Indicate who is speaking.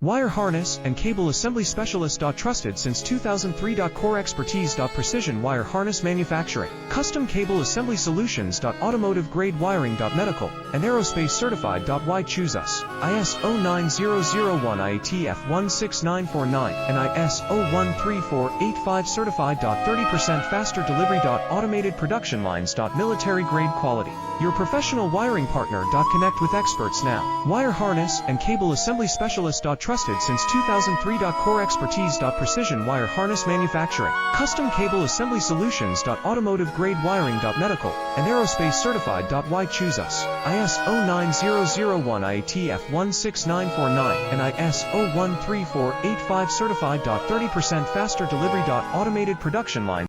Speaker 1: Wire harness and cable assembly specialist. Trusted since 2003. Core expertise. Precision wire harness manufacturing, custom cable assembly solutions. Automotive grade wiring. Medical and aerospace certified. Why choose us? ISO 9001 IATF 16949 and ISO 13485 certified. 30% faster delivery. Automated production lines. Military grade quality. Your professional wiring partner. Connect with experts now. Wire harness and cable assembly specialist. Trusted since 2003. Core expertise. Precision wire harness manufacturing, custom cable assembly solutions. Automotive grade wiring. Medical and aerospace certified. Why choose us? ISO 9001 IATF 16949 and ISO 13485 certified. 30% faster delivery. Automated production line.